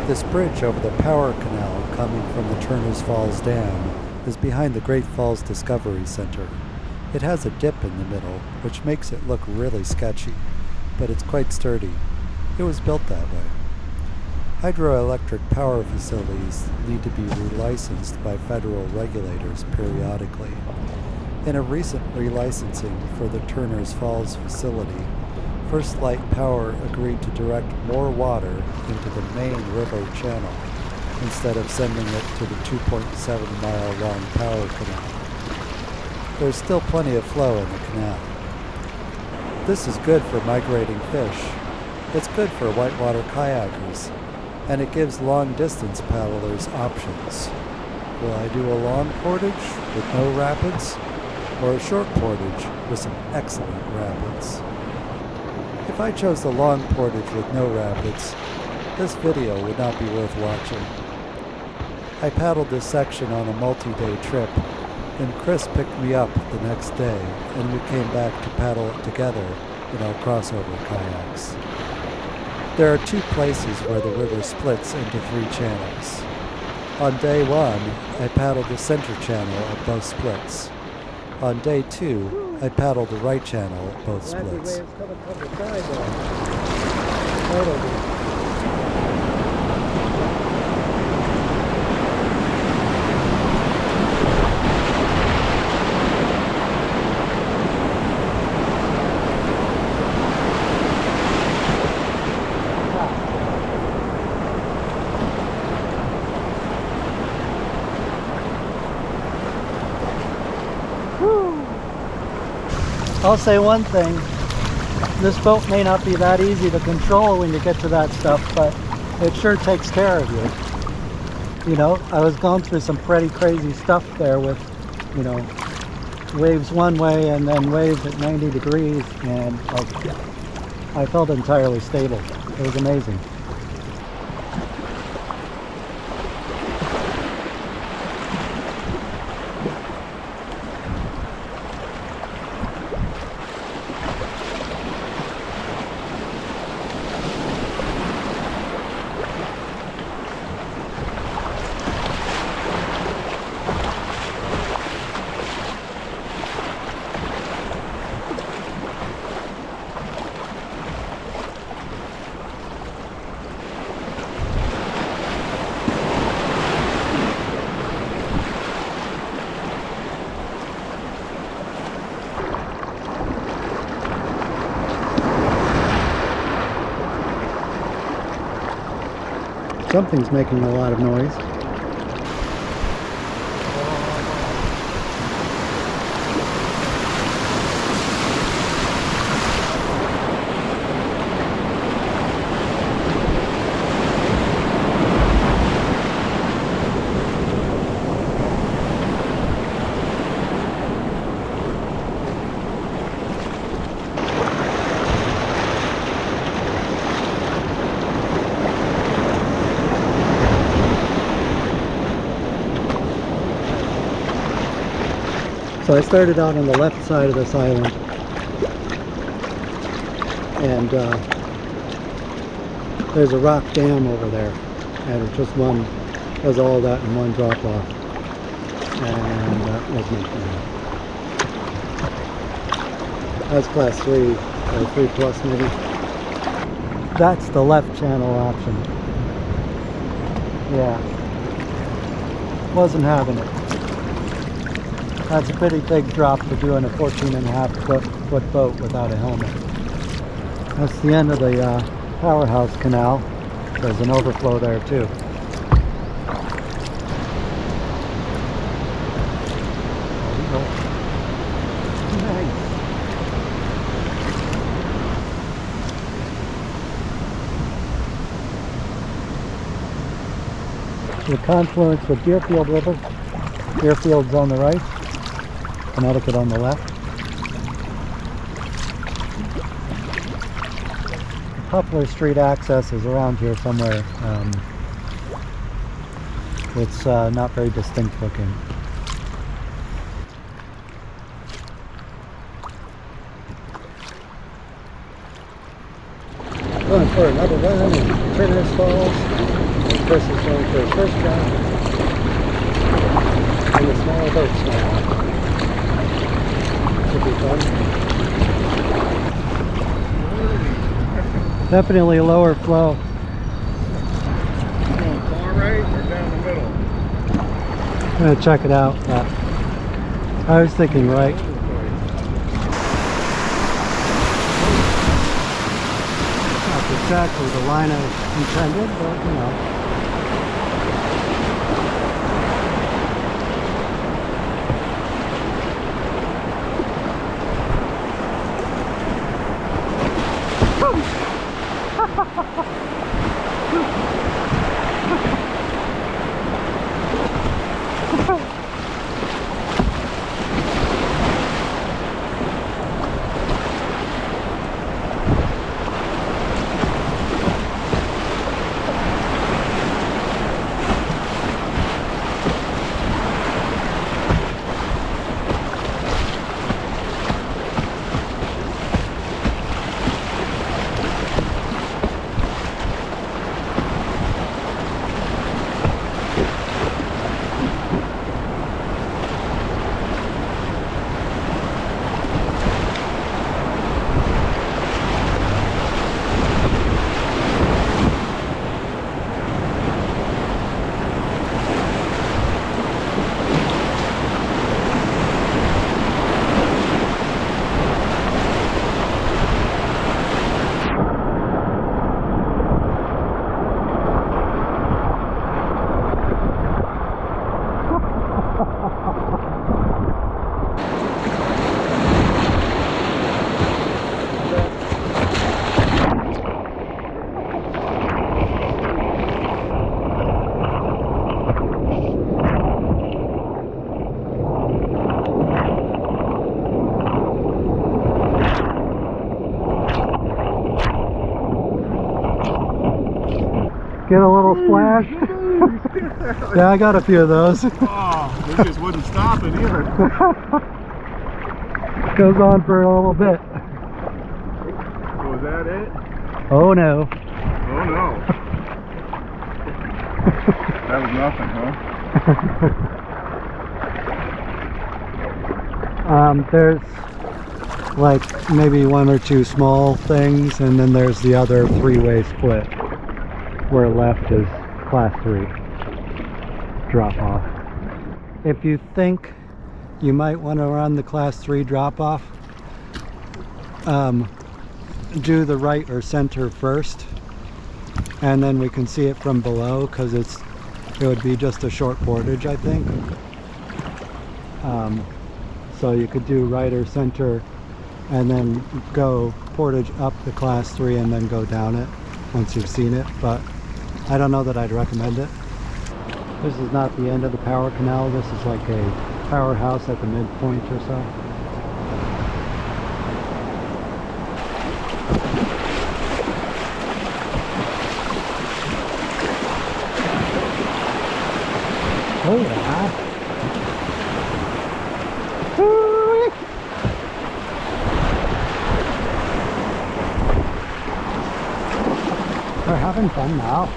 This bridge over the power canal coming from the Turner's Falls Dam is behind the Great Falls Discovery Center. It has a dip in the middle, which makes it look really sketchy, but it's quite sturdy. It was built that way. Hydroelectric power facilities need to be relicensed by federal regulators periodically. In a recent relicensing for the Turner's Falls facility, First Light Power agreed to direct more water into the main river channel instead of sending it to the 2.7-mile-long power canal. There's still plenty of flow in the canal. This is good for migrating fish. It's good for whitewater kayakers, and it gives long-distance paddlers options. Will I do a long portage with no rapids, or a short portage with some excellent rapids? If I chose the long portage with no rapids, this video would not be worth watching. I paddled this section on a multi-day trip, and Chris picked me up the next day, and we came back to paddle it together in our crossover kayaks. There are two places where the river splits into three channels. On day one, I paddled the center channel at both splits. On day two, I paddled the right channel at both splits. I'll say one thing, this boat may not be that easy to control when you get to that stuff, but it sure takes care of you. You know, I was going through some pretty crazy stuff there with, you know, waves one way and then waves at 90 degrees, and I felt entirely stable. It was amazing. Something's making a lot of noise. So I started out on the left side of this island, and there's a rock dam over there, and it's just one, does all that in one drop off, and that was my plan. That's class 3, or 3 plus maybe. That's the left channel option. Yeah, wasn't having it. That's a pretty big drop for doing a 14.5 foot boat without a helmet. That's the end of the powerhouse canal. There's an overflow there too. Nice. The confluence with Deerfield River. Deerfield's on the right. Connecticut on the left. Poplar Street access is around here somewhere. It's not very distinct looking. Going for another run in Turner's Falls. Chris is going for his first jump in the smaller boats now. Should be fun. Definitely lower flow. Going far right or down the middle? I'm gonna check it out. I was thinking right. Not exactly the line I intended, but you know. Get a little splash. Yeah, I got a few of those. Oh, they just wouldn't stop it either. Goes on for a little bit. Was that it? Oh no. Oh no. That was nothing, huh? There's like maybe one or two small things, and then there's the other three-way split where left is class 3 drop off. If you think you might want to run the class 3 drop off, do the right or center first, and then we can see it from below because it would be just a short portage, I think. So you could do right or center and then go portage up the class 3 and then go down it once you've seen it, but I don't know that I'd recommend it. This is not the end of the power canal. This is like a powerhouse at the midpoint or so. Oh yeah. Woo-wee. We're having fun now.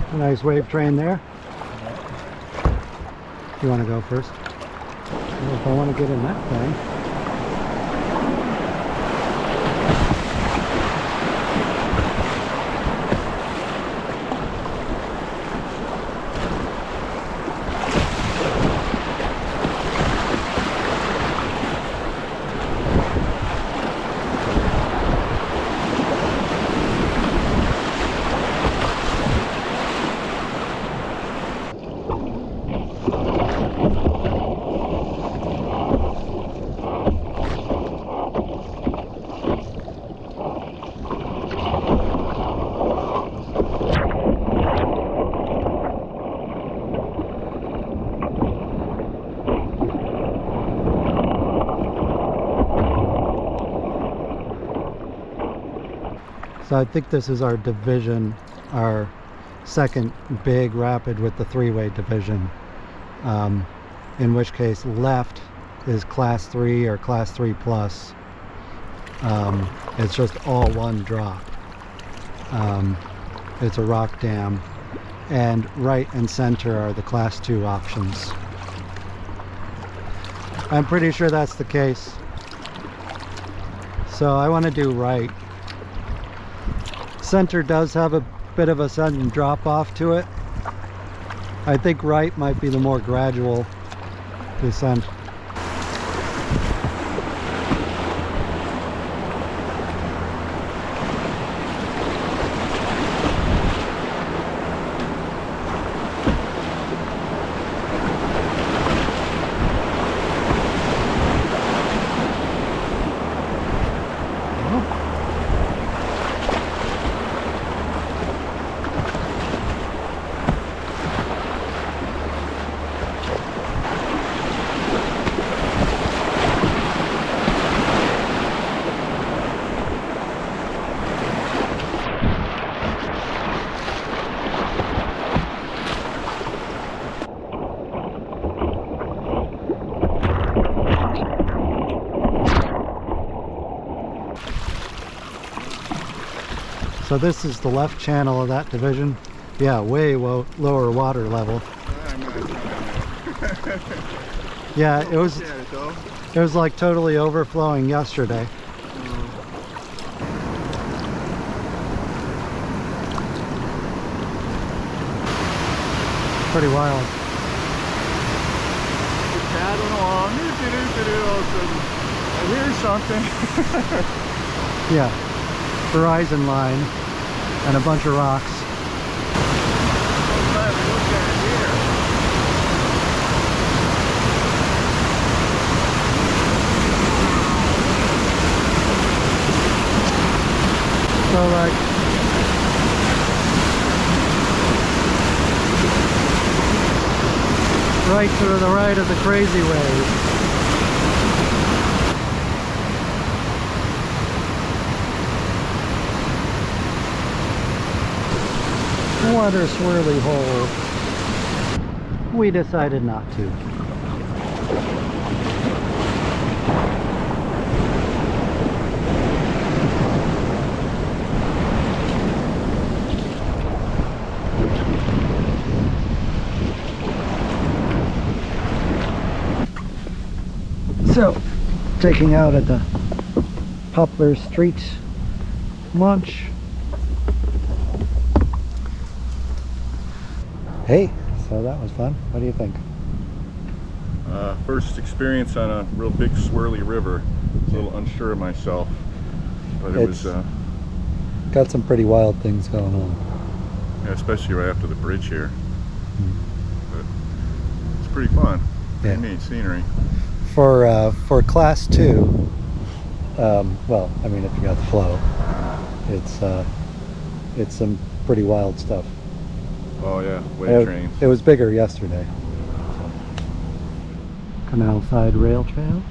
A nice wave train there. You want to go first? Well, if I want to get in that thing. So I think this is our division, our second big rapid with the three-way division. In which case left is class 3 or class 3 plus. It's just all one drop. It's a rock dam, and right and center are the class 2 options. I'm pretty sure that's the case. So I want to do right. Center does have a bit of a sudden drop off to it. I think right might be the more gradual descent. So this is the left channel of that division. Yeah, way lower water level. Yeah, it was like totally overflowing yesterday. Pretty wild. Paddling along. I hear something. Yeah, horizon line and a bunch of rocks. So like right to the right of the crazy wave. Water swirly hole. We decided not to. So, taking out at the Poplar Street launch. Hey, so that was fun. What do you think? First experience on a real big swirly river. A little unsure of myself, but it was got some pretty wild things going on. Yeah, especially right after the bridge here. But it's pretty fun. Pretty neat scenery. For class 2, well, I mean, if you got the flow, it's some pretty wild stuff. Oh yeah, wave trains. It was bigger yesterday. Canal side rail trail.